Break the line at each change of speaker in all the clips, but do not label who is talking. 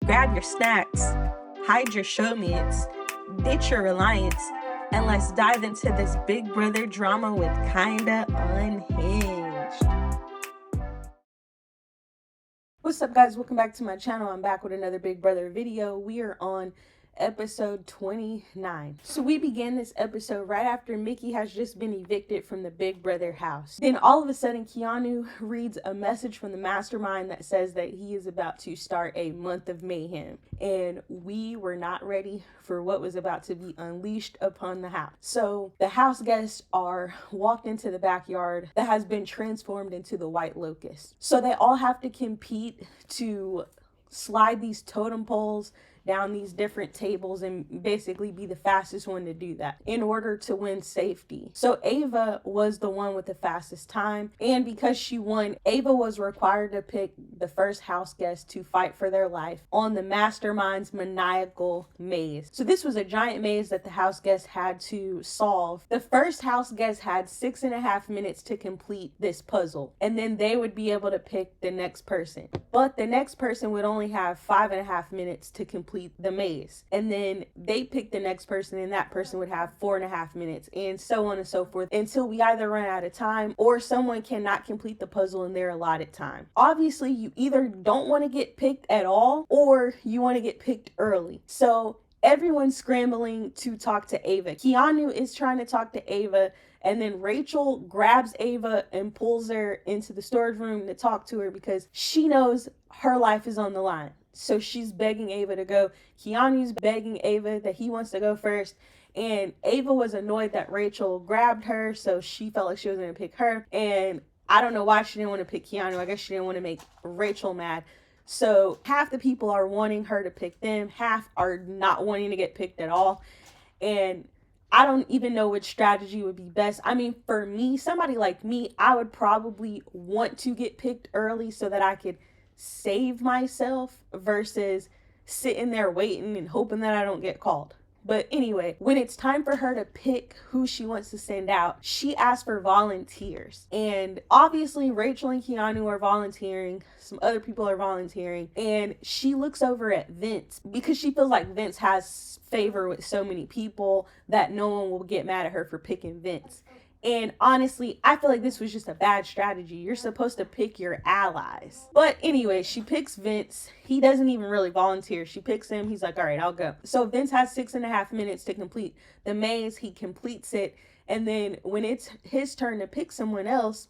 Grab your snacks, hide your show mitts, ditch your reliance, and let's dive into this Big Brother drama with Kinda Unhinged. What's up, guys? Welcome back to my channel. I'm back with another Big Brother video. We are on episode 29. So we began this episode right after Mickey has just been evicted from the Big Brother house. Then all of a sudden, Keanu reads a message from the mastermind that says that he is about to start a month of mayhem. And we were not ready for what was about to be unleashed upon the house. So the house guests are walked into the backyard that has been transformed into the White Locust. So they all have to compete to slide these totem poles down these different tables and basically be the fastest one to do that in order to win safety. So Ava was the one with the fastest time, and because she won, Ava was required to pick the first house guest to fight for their life on the mastermind's maniacal maze. So this was a giant maze that the house guests had to solve. The first house guest had 6.5 minutes to complete this puzzle, and then they would be able to pick the next person. But the next person would only have 5.5 minutes to complete the maze, and then they pick the next person, and that person would have 4.5 minutes, and so on and so forth, until we either run out of time or someone cannot complete the puzzle in their allotted time. Obviously, you either don't want to get picked at all or you want to get picked early. So everyone's scrambling to talk to Ava. Keanu is trying to talk to Ava, and then Rachel grabs Ava and pulls her into the storage room to talk to her because she knows her life is on the line. So she's begging Ava to go. Keanu's begging Ava that he wants to go first. And Ava was annoyed that Rachel grabbed her, so she felt like she was going to pick her. And I don't know why she didn't want to pick Keanu. I guess she didn't want to make Rachel mad. So half the people are wanting her to pick them. Half are not wanting to get picked at all. And I don't even know which strategy would be best. I mean, for me, somebody like me, I would probably want to get picked early so that I could save myself versus sitting there waiting and hoping that I don't get called. But anyway, when it's time for her to pick who she wants to send out, she asks for volunteers. And obviously Rachel and Keanu are volunteering. Some other people are volunteering. And she looks over at Vince because she feels like Vince has favor with so many people that no one will get mad at her for picking Vince. And honestly, I feel like this was just a bad strategy. You're supposed to pick your allies. But anyway, she picks Vince. He doesn't even really volunteer. She picks him. He's like, all right, I'll go. So Vince has 6.5 minutes to complete the maze. He completes it. And then when it's his turn to pick someone else,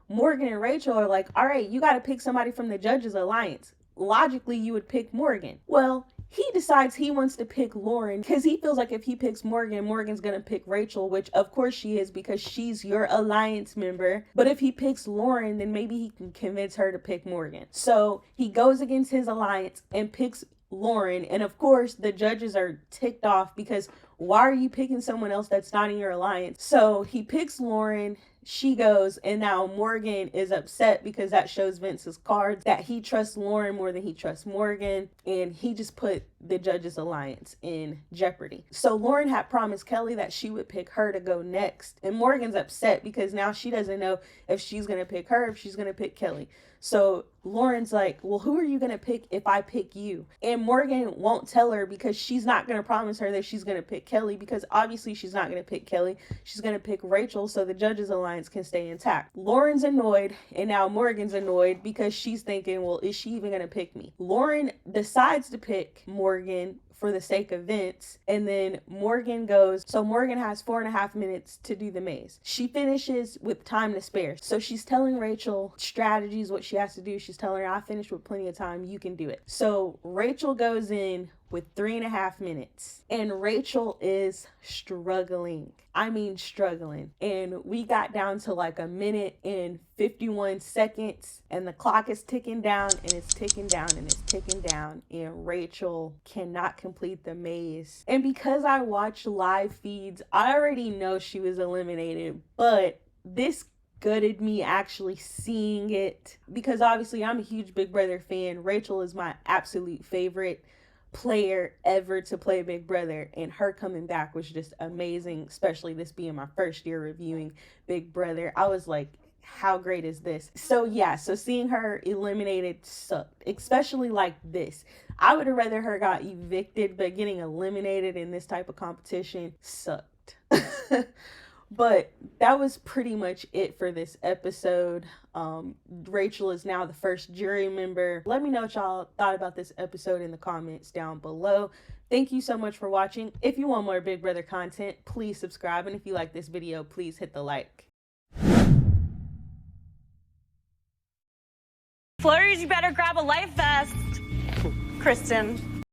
Morgan and Rachel are like, all right, you got to pick somebody from the Judges Alliance. Logically, you would pick Morgan. Well, he decides he wants to pick Lauren because he feels like if he picks Morgan, Morgan's going to pick Rachel, which of course she is because she's your alliance member. But if he picks Lauren, then maybe he can convince her to pick Morgan. So he goes against his alliance and picks Lauren. And of course, the judges are ticked off because why are you picking someone else that's not in your alliance? So he picks Lauren. She goes, and now Morgan is upset because that shows Vince's cards that he trusts Lauren more than he trusts Morgan, and he just put the Judges Alliance in jeopardy. So Lauren had promised Kelly that she would pick her to go next, and Morgan's upset because now she doesn't know if she's going to pick her, if she's going to pick Kelly. So Lauren's like, well, who are you going to pick if I pick you? And Morgan won't tell her because she's not going to promise her that she's going to pick Kelly because obviously she's not going to pick Kelly. She's going to pick Rachel so the Judges Alliance can stay intact. Lauren's annoyed, and now Morgan's annoyed because she's thinking, well, is she even going to pick me? Lauren decides to pick Morgan for the sake of Vince, and then Morgan goes. So Morgan has 4.5 minutes to do the maze. She finishes with time to spare. So she's telling Rachel strategies, what she has to do. She's telling her, I finished with plenty of time, you can do it. So Rachel goes in with 3.5 minutes, and Rachel is struggling. I mean struggling. And we got down to like 1 minute and 51 seconds, and the clock is ticking down, and it's ticking down, and it's ticking down, and Rachel cannot complete the maze. And because I watch live feeds, I already know she was eliminated, but this gutted me actually seeing it because obviously I'm a huge Big Brother fan. Rachel is my absolute favorite player ever to play Big Brother, and her coming back was just amazing, especially this being my first year reviewing Big Brother. I was like, how great is this? So yeah, so seeing her eliminated sucked, especially like this. I would have rather her got evicted, but getting eliminated in this type of competition sucked. But that was pretty much it for this episode. Rachel is now the first jury member. Let me know what y'all thought about this episode in the comments down below. Thank you so much for watching. If you want more Big Brother content, please subscribe. And if you like this video, please hit the like.
Flurries, you better grab a life vest. Kristen.